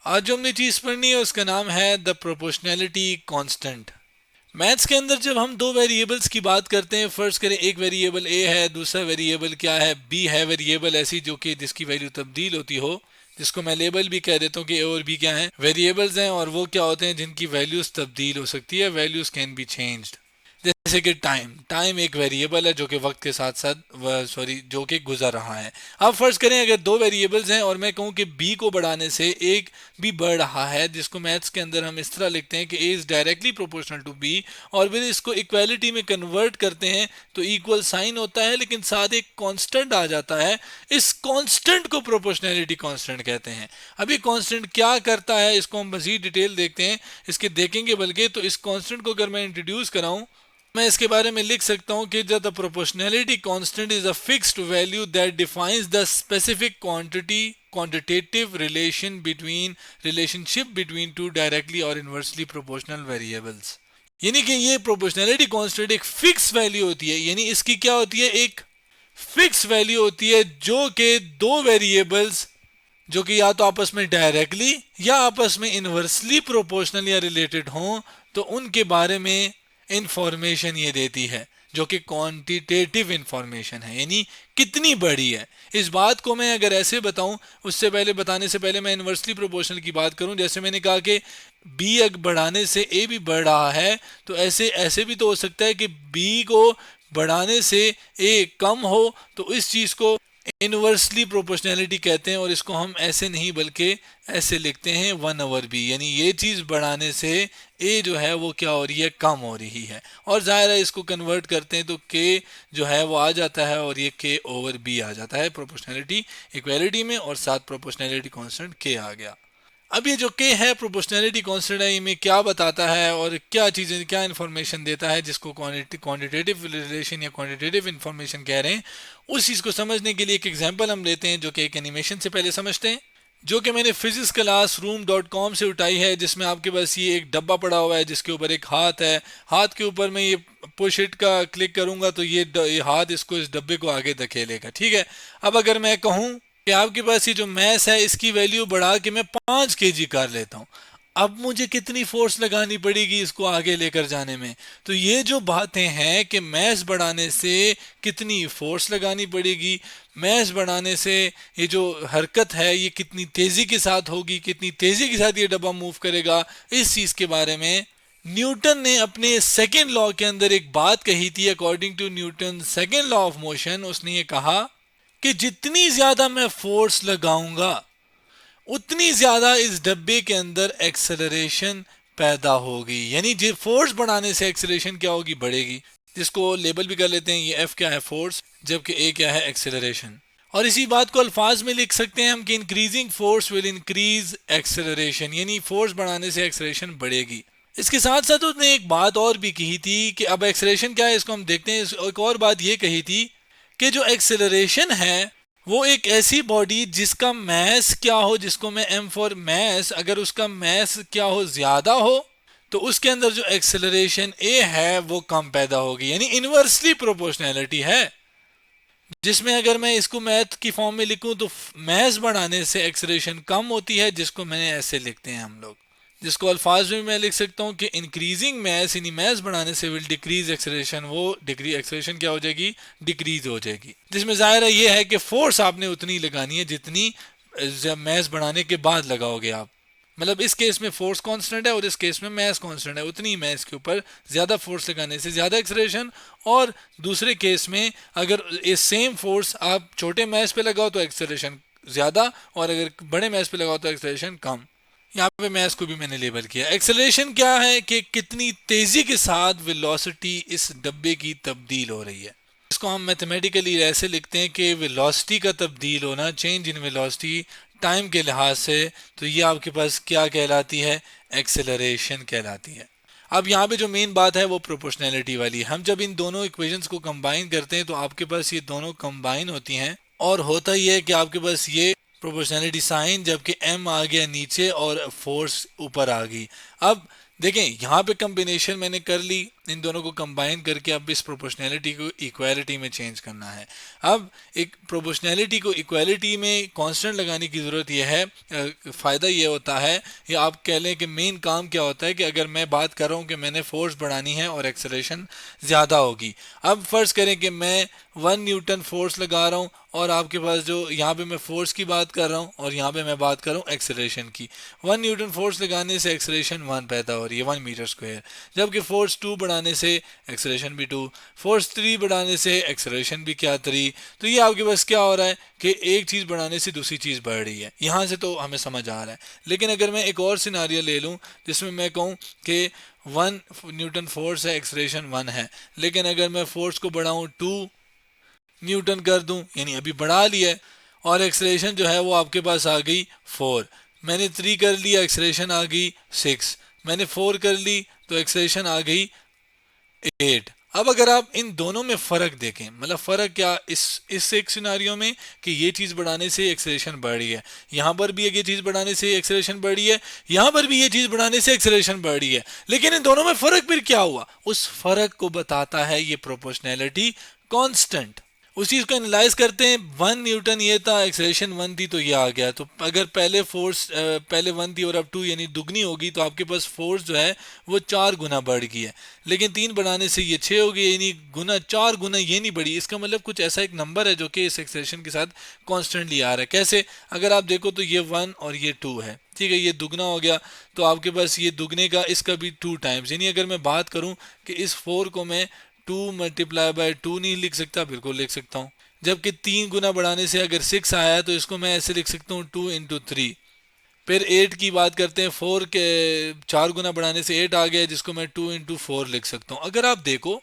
आज जो हमने चीज पढ़नी है उसका नाम है द प्रोपोर्शनैलिटी कांस्टेंट। मैथ्स के अंदर जब हम दो वेरिएबल्स की बात करते हैं, फर्स्ट करें एक वेरिएबल ए है, दूसरा वेरिएबल क्या है, बी है। वेरिएबल ऐसी जो कि जिसकी वैल्यू तब्दील होती हो, जिसको मैं लेबल भी कह देता हूँ कि ए और बी क्या है, वेरिएबल्स हैं। और वो क्या होते हैं जिनकी वैल्यूज तब्दील हो सकती है, वैल्यूज कैन बी चेंज्ड। जैसे कि टाइम, टाइम एक वेरिएबल है जो कि वक्त के साथ साथ जो कि गुजर रहा है। अब फर्ज करें अगर दो वेरिएबल्स हैं और मैं कहूं कि बी को बढ़ाने से एक भी बढ़ रहा है, जिसको मैथ्स के अंदर हम इस तरह लिखते हैं कि A is directly proportional to B, और फिर इसको इक्वालिटी में कन्वर्ट करते हैं तो इक्वल साइन होता है, लेकिन साथ एक कांस्टेंट आ जाता है। इस कांस्टेंट को प्रोपोर्शनैलिटी कांस्टेंट कहते हैं। अब ये कांस्टेंट क्या करता है इसको हम मजीद डिटेल देखते हैं, इसके देखेंगे बल्कि। तो इस कांस्टेंट को अगर मैं इंट्रोड्यूस कराऊं, मैं इसके बारे में लिख सकता हूं कि the proportionality constant is a fixed value that defines the specific quantitative relationship between two directly और इनवर्सली प्रोपोर्शनल वेरिएबल्स। यानी कि ये प्रोपोर्शनैलिटी कांस्टेंट एक फिक्स वैल्यू होती है, यानी इसकी क्या होती है, एक फिक्स वैल्यू होती है जो कि दो वेरिएबल्स जो कि या तो आपस में डायरेक्टली या आपस में इनवर्सली प्रोपोर्शनल या रिलेटेड हों, तो उनके बारे में इंफॉर्मेशन ये देती है, जो कि क्वांटिटेटिव इंफॉर्मेशन है, यानी कितनी बड़ी है। इस बात को मैं अगर ऐसे बताऊं, उससे पहले बताने से पहले मैं इनवर्सली प्रोपोर्शनल की बात करूं। जैसे मैंने कहा कि बी बढ़ाने से ए भी बढ़ रहा है, तो ऐसे ऐसे भी तो हो सकता है कि बी को बढ़ाने से ए कम हो, तो इस चीज को इनवर्सली प्रोपोर्शनैलिटी कहते हैं। और इसको हम ऐसे नहीं बल्कि ऐसे लिखते हैं 1/b, यानी ये चीज बढ़ाने से ए जो है वो क्या हो रही है, कम हो रही है। और जाहिर है इसको कन्वर्ट करते हैं तो के जो है वो आ जाता है और ये k/b आ जाता है प्रोपोर्शनैलिटी इक्वालिटी में, और साथ प्रोपोर्शनैलिटी कांस्टेंट k आ गया। अब ये जो के है प्रोपोर्शनैलिटी कांस्टेंट है, ये क्या बताता है और क्या चीज़ें, क्या इन्फॉर्मेशन देता है, जिसको क्वांटिटेटिव रिलेशन या क्वांटिटेटिव इन्फॉर्मेशन कह रहे हैं। उस चीज़ को समझने के लिए एक एग्जांपल हम लेते हैं, जो कि एक एनिमेशन से पहले समझते हैं, जो कि मैंने फिजिक्स क्लास रूम.com से उठाई है, जिसमें आपके पास ये एक डब्बा पड़ा हुआ है जिसके ऊपर एक हाथ है। हाथ के ऊपर मैं ये पुश इट का क्लिक करूंगा तो ये हाथ इसको, इस डब्बे को आगे धकेलेगा। ठीक है। अब अगर मैं कहूं कि आपके पास ये जो मैस है इसकी वैल्यू बढ़ा के मैं 5 kg कर लेता हूँ, अब मुझे कितनी फोर्स लगानी पड़ेगी इसको आगे लेकर जाने में। तो ये जो बातें हैं कि मैस बढ़ाने से कितनी फोर्स लगानी पड़ेगी, मैस बढ़ाने से ये जो हरकत है ये कितनी तेजी के साथ होगी, कितनी तेजी के साथ ये डब्बा मूव करेगा, इस चीज के बारे में न्यूटन ने अपने सेकेंड लॉ के अंदर एक बात कही थी। According to Newton second law of motion, उसने ये कहा कि जितनी ज्यादा मैं फोर्स लगाऊंगा उतनी ज्यादा इस डब्बे के अंदर एक्सेलरेशन पैदा होगी। यानी जो फोर्स बढ़ाने से एक्सेलरेशन क्या होगी, बढ़ेगी। जिसको लेबल भी कर लेते हैं, ये एफ क्या है, फोर्स, जबकि ए क्या है, एक्सेलरेशन। और इसी बात को अल्फाज में लिख सकते हैं हम कि increasing force will increase acceleration, यानी फोर्स बढ़ाने से एक्सेलरेशन बढ़ेगी। इसके साथ साथ उसने एक बात और भी कही थी कि अब एक्सेलरेशन क्या है इसको हम देखते हैं। एक और बात ये कही थी कि जो एक्सेलरेशन है वो एक ऐसी बॉडी जिसका मैस क्या हो, जिसको मैं एम फॉर मैस, अगर उसका मैस क्या हो, ज्यादा हो, तो उसके अंदर जो एक्सेलरेशन ए है वो कम पैदा होगी। यानी इनवर्सली प्रोपोर्शनैलिटी है, जिसमें अगर मैं इसको मैथ की फॉर्म में लिखूं तो मैस बढ़ाने से एक्सेलरेशन कम होती है, जिसको मैंने ऐसे लिखते हैं हम लोग, जिसको अल्फाज में मैं लिख सकता हूं कि इंक्रीजिंग मैस, यानी मैस बढ़ाने से विल डिक्रीज एक्सेलरेशन, वो डिक्री एक्सेलरेशन क्या हो जाएगी, डिक्रीज हो जाएगी। जिसमें जाहिर है ये है कि फोर्स आपने उतनी लगानी है जितनी मैस बढ़ाने के बाद लगाओगे आप। मतलब इस केस में फोर्स कांस्टेंट है और इस केस में मैस कांस्टेंट है, उतनी मैस के ऊपर ज्यादा फोर्स लगाने से ज्यादा एक्सेलरेशन। और दूसरे केस में अगर ये सेम फोर्स आप छोटे मैस पे लगाओ तो एक्सेलरेशन ज्यादा, और अगर बड़े मैस पे लगाओ तो एक्सेलरेशन कम। यहाँ पे मैस को भी मैंने लेबल किया। एक्सेलरेशन क्या है कि कितनी तेजी के साथ वेलोसिटी इस डब्बे की तब्दील हो रही है। इसको हम मैथमेटिकली ऐसे लिखते हैं कि वेलोसिटी का तब्दील होना, चेंज इन वेलोसिटी टाइम के लिहाज से, तो ये आपके पास क्या कहलाती है, एक्सेलरेशन कहलाती है। अब यहाँ पे जो मेन बात है वो प्रोपोर्शनैलिटी वाली है। हम जब इन दोनों इक्वेशंस को कंबाइन करते हैं तो आपके पास ये दोनों कंबाइन होती हैं, और होता ही है कि आपके पास ये प्रोपोर्शनैलिटी साइन, जबकि एम आ गया नीचे और फोर्स ऊपर आ गई। अब देखें यहाँ पे कम्बिनेशन मैंने कर ली, इन दोनों को कंबाइन करके अब इस प्रोपोर्शनैलिटी को इक्वालिटी में चेंज करना है। अब एक प्रोपोर्शनैलिटी को इक्वालिटी में कांस्टेंट लगाने की ज़रूरत यह है, फ़ायदा ये होता है, या आप कह लें कि मेन काम क्या होता है कि अगर मैं बात कर रहा हूँ कि मैंने फोर्स बढ़ानी है और एक्सेलरेशन ज़्यादा होगी। अब फ़र्ज़ करें कि मैं 1 न्यूटन फोर्स लगा रहा हूँ और आपके पास जो यहाँ पे मैं फोर्स की बात कर रहा हूँ और यहाँ पे मैं बात कर रहा हूँ एक्सेलरेशन की। 1 न्यूटन फोर्स लगाने से एक्सेलरेशन 1 पैदा हो रही है, 1 मीटर स्क्वायर, जबकि फोर्स 2 बढ़ाने से एक्सेलरेशन भी 2, फोर्स 3 बढ़ाने से एक्सेलरेशन भी क्या 3। तो ये आपके पास क्या हो रहा है कि एक चीज़ बढ़ाने से दूसरी चीज़ बढ़ रही है, यहाँ से तो हमें समझ आ रहा है। लेकिन अगर मैं एक और सिनारियो ले लूँ जिसमें मैं कहूँ कि 1 न्यूटन फोर्स है, एक्सेलरेशन 1 है, लेकिन अगर मैं फोर्स को बढ़ाऊँ 2 न्यूटन कर दूं, यानी अभी बढ़ा लिया है, और एक्सेलरेशन जो है वो आपके पास आ गई 4। मैंने 3 कर लिया, एक्सेलरेशन आ गई 6। मैंने 4 कर ली तो एक्सेलरेशन आ गई 8। अब अगर आप इन दोनों में फ़र्क देखें, मतलब फ़र्क क्या इस एक सिनारियो में कि ये चीज़ बढ़ाने से एक्सेलरेशन बढ़ रही है, यहाँ पर भी ये चीज़ बढ़ाने से एक्सेलरेशन बढ़ रही है, यहाँ पर भी ये चीज़ बढ़ाने से एक्सेलरेशन बढ़ रही है, लेकिन इन दोनों में फ़र्क फिर क्या हुआ, उस फ़र्क को बताता है ये प्रोपोर्शनैलिटी कांस्टेंट। उस चीज़ को एनालाइज करते हैं। 1 न्यूटन ये था, एक्सेलरेशन 1 थी, तो ये आ गया। तो अगर पहले फोर्स पहले 1 थी और अब 2 यानी दुगनी होगी, तो आपके पास फोर्स जो है वो 4 गुना बढ़ गई है। लेकिन 3 बढ़ाने से ये 6 हो गई, यानी गुना 4 गुना ये नहीं बढ़ी। इसका मतलब कुछ ऐसा एक नंबर है जो कि इस एक्सेलरेशन के साथ कॉन्स्टेंटली आ रहा है। कैसे? अगर आप देखो तो ये 1 और ये 2 है, ठीक है, ये दुगना हो गया, तो आपके पास ये दुगने का इसका भी 2 टाइम्स, यानी अगर मैं बात करूं कि इस 4 को मैं 2 × 2 नहीं लिख सकता, बिल्कुल लिख सकता हूँ। जबकि 3 गुना बढ़ाने से अगर 6 आया तो इसको मैं ऐसे लिख सकता हूँ 2 × 3। फिर 8 की बात करते हैं, 4 के 4 गुना बढ़ाने से 8 आ गया, जिसको मैं 2 × 4 लिख सकता हूँ। अगर आप देखो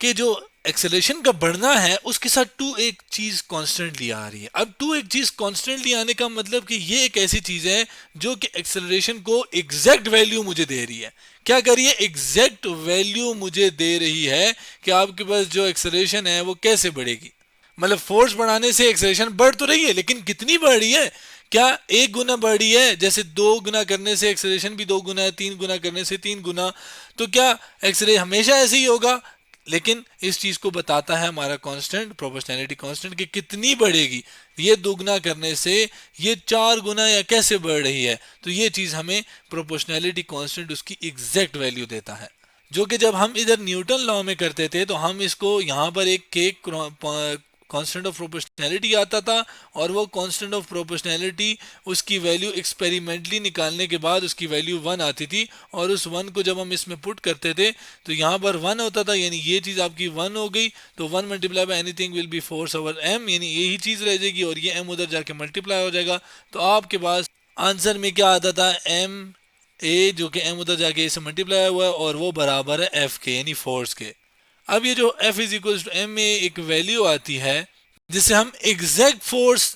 कि जो एक्सेलरेशन का बढ़ना है उसके साथ 2 एक चीज कॉन्स्टेंटली आ रही है। अब 2 एक चीज कॉन्स्टेंटली आने का मतलब कि ये एक ऐसी चीज है जो कि एक्सेलरेशन को एग्जैक्ट वैल्यू मुझे दे रही है। क्या कर रही है? एग्जैक्ट वैल्यू मुझे दे रही है कि आपके पास जो एक्सेलरेशन है वो कैसे बढ़ेगी। मतलब फोर्स बढ़ाने से एक्सेलरेशन बढ़ तो रही है, लेकिन कितनी बढ़ रही है? क्या 1 गुना बढ़ रही है? जैसे 2 गुना करने से एक्सेलरेशन भी 2 गुना है, 3 गुना करने से 3 गुना। तो क्या एक्सेलरेशन हमेशा ऐसे ही होगा? लेकिन इस चीज को बताता है हमारा कांस्टेंट, प्रोपोर्शनैलिटी कांस्टेंट, कि कितनी बढ़ेगी। ये दोगुना करने से ये 4 गुना या कैसे बढ़ रही है, तो ये चीज हमें प्रोपोर्शनैलिटी कांस्टेंट उसकी एग्जैक्ट वैल्यू देता है। जो कि जब हम इधर न्यूटन लॉ में करते थे तो हम इसको यहाँ पर एक केक कांस्टेंट ऑफ प्रोपोर्शनैलिटी आता था, और वो कांस्टेंट ऑफ प्रोपोर्शनैलिटी उसकी वैल्यू एक्सपेरिमेंटली निकालने के बाद उसकी वैल्यू 1 आती थी, और उस 1 को जब हम इसमें पुट करते थे तो यहाँ पर 1 होता था, यानी ये चीज़ आपकी 1 हो गई, तो 1 multiply by anything will be force over m, यानी यही चीज़ रह जाएगी और ये m उधर जाके मल्टीप्लाई हो जाएगा। तो आपके पास आंसर में क्या आता था? m a, जो कि m उधर जाके इसे मल्टीप्लाई हुआ है, और वो बराबर है f के, यानी फोर्स के। अब ये जो F is equal to M में एक वैल्यू आती है जिसे हम एग्जैक्ट फोर्स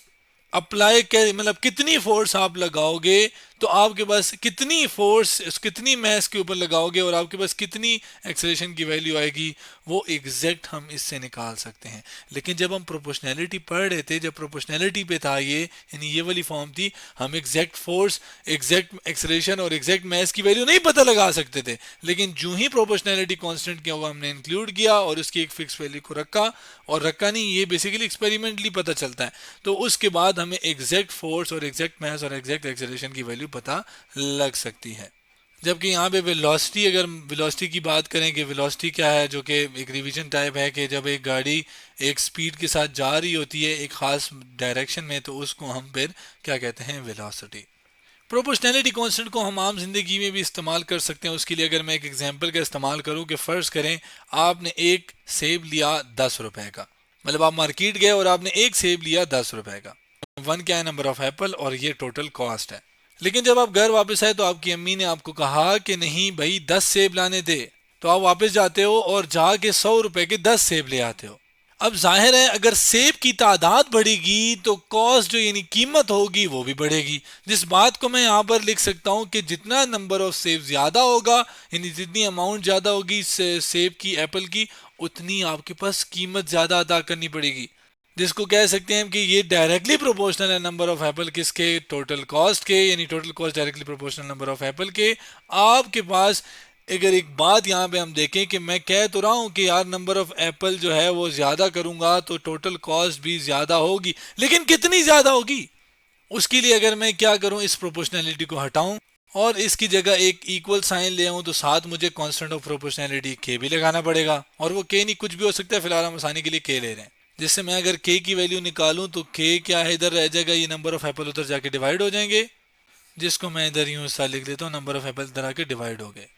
अप्लाई कर, मतलब कितनी फोर्स आप लगाओगे तो आपके पास कितनी फोर्स, कितनी मैस के ऊपर लगाओगे और आपके पास कितनी एक्सेलरेशन की वैल्यू आएगी, वो एग्जैक्ट हम इससे निकाल सकते हैं। लेकिन जब हम प्रोपोर्शनैलिटी पढ़ रहे थे, जब प्रोपोर्शनैलिटी पे था ये, यानी ये वाली फॉर्म थी, हम एग्जैक्ट फोर्स, एग्जैक्ट एक्सेलरेशन और एग्जैक्ट मैस की वैल्यू नहीं पता लगा सकते थे। लेकिन जो ही प्रोपोर्शनैलिटी कांस्टेंट किया वो हमने इंक्लूड किया और उसकी एक फिक्स वैल्यू को रखा, और रखा नहीं, ये बेसिकली एक्सपेरिमेंटली पता चलता है, तो उसके बाद हमें एग्जैक्ट फोर्स और एग्जैक्ट मैस और एग्जैक्ट एक्सेलरेशन की वैल्यू पता लग सकती है। जबकि यहाँ पे वेलोसिटी, अगर वेलोसिटी की बात करें कि वेलोसिटी क्या है, जो कि एक रिवीजन टाइप है कि जब एक गाड़ी एक स्पीड के साथ जा रही होती है एक खास डायरेक्शन में, तो उसको हम फिर क्या कहते हैं? वेलोसिटी। प्रोपोर्शनैलिटी कांस्टेंट को हम आम जिंदगी में भी इस्तेमाल कर सकते हैं। उसके लिए अगर मैं एक एग्जांपल का इस्तेमाल करूं कि फ़र्ज़ करें आपने एक सेब लिया 10 रुपए का, मतलब आप मार्केट गए और आपने एक सेब लिया 10 रुपए का। 1 क्या है? नंबर ऑफ एप्पल, और ये टोटल कॉस्ट है। लेकिन जब आप घर वापस आए तो आपकी अम्मी ने आपको कहा कि नहीं भाई 10 सेब लाने थे, तो आप वापस जाते हो और जाके 100 रुपए के 10 सेब ले आते हो। अब जाहिर है अगर सेब की तादाद बढ़ेगी तो कॉस्ट, जो यानी कीमत होगी, वो भी बढ़ेगी। जिस बात को मैं यहाँ पर लिख सकता हूँ कि जितना नंबर ऑफ सेब ज़्यादा होगा, यानी जितनी अमाउंट ज़्यादा होगी सेब की, एप्पल की, उतनी आपके पास कीमत ज़्यादा अदा करनी पड़ेगी। जिसको कह सकते हैं कि ये डायरेक्टली प्रोपोर्शनल है नंबर ऑफ एप्पल किसके, टोटल कॉस्ट के, यानी total cost directly proportional number of Apple के। आपके पास अगर एक बात यहाँ पे हम देखें कि मैं कह तो रहा हूँ कि यार नंबर ऑफ एप्पल जो है वो ज़्यादा करूँगा तो टोटल कॉस्ट भी ज़्यादा होगी, लेकिन कितनी ज़्यादा होगी, उसके लिए अगर मैं क्या करूँ, इस प्रोपोर्शनैलिटी को हटाऊँ और इसकी जगह एक इक्वल साइन ले आऊँ, तो साथ मुझे कांस्टेंट ऑफ प्रोपोर्शनैलिटी के भी लगाना पड़ेगा, और वो के नहीं कुछ भी हो सकता है, फिलहाल हम आसानी के लिए के ले रहे हैं। जिससे मैं अगर के की वैल्यू निकालूं तो के क्या है, इधर रह जाएगा, ये नंबर ऑफ एप्पल उधर जाके डिवाइड हो जाएंगे, जिसको मैं इधर यूं सा लिख देता हूँ, नंबर ऑफ एप्पल इधर आके डिवाइड हो गए।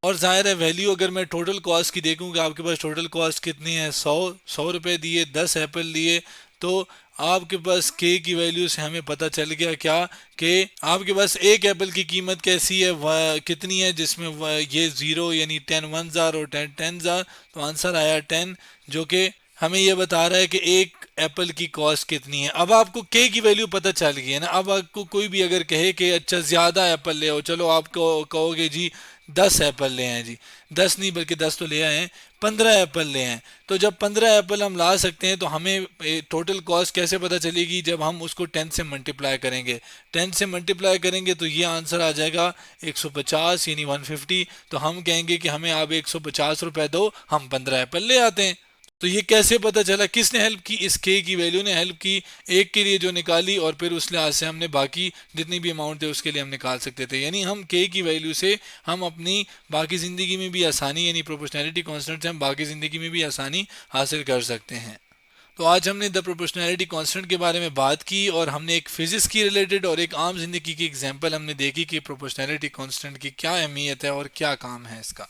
और जाहिर है वैल्यू अगर मैं टोटल कॉस्ट की देखूं कि आपके पास टोटल कॉस्ट कितनी है, 100 रुपये दिए, 10 एप्पल लिए, तो आपके पास के की वैल्यू से हमें पता चल गया क्या, कि आपके पास एक एप्पल की कीमत कैसी है, कितनी है, जिसमें ये ज़ीरो यानी 10 वन जार और 10 10 जार, तो आंसर आया 10, जो कि हमें ये बता रहा है कि एक एप्पल की कॉस्ट कितनी है। अब आपको के की वैल्यू पता चल गई है ना। अब आपको कोई भी अगर कहे कि अच्छा ज़्यादा एप्पल ले आओ, चलो आपको कहोगे जी 10 एप्पल ले आए जी, 10 नहीं बल्कि 10 तो ले आए हैं, 15 एप्पल ले आए। तो जब 15 एप्पल हम ला सकते हैं तो हमें टोटल कॉस्ट कैसे पता चलेगी, जब हम उसको 10 से मल्टीप्लाई करेंगे। 10 से मल्टीप्लाई करेंगे तो ये आंसर आ जाएगा 150 यानी 150। तो हम कहेंगे कि हमें आप 150 रुपये दो, हम 15 एप्पल ले आते हैं। तो ये कैसे पता चला, किसने हेल्प की, इस के की वैल्यू ने हेल्प की, एक के लिए जो निकाली, और फिर उस लिहाज से हमने बाकी जितनी भी अमाउंट थे उसके लिए हम निकाल सकते थे। यानी हम के की वैल्यू से हम अपनी बाकी ज़िंदगी में भी आसानी, यानी प्रोपोर्शनैलिटी कांस्टेंट से हम बाकी ज़िंदगी में भी आसानी हासिल कर सकते हैं। तो आज हमने द प्रोपोर्शनैलिटी कांस्टेंट के बारे में बात की, और हमने एक फिजिक्स की रिलेटेड और एक आम जिंदगी की एग्जांपल हमने देखी कि प्रोपोर्शनैलिटी कांस्टेंट की क्या अहमियत है और क्या काम है इसका।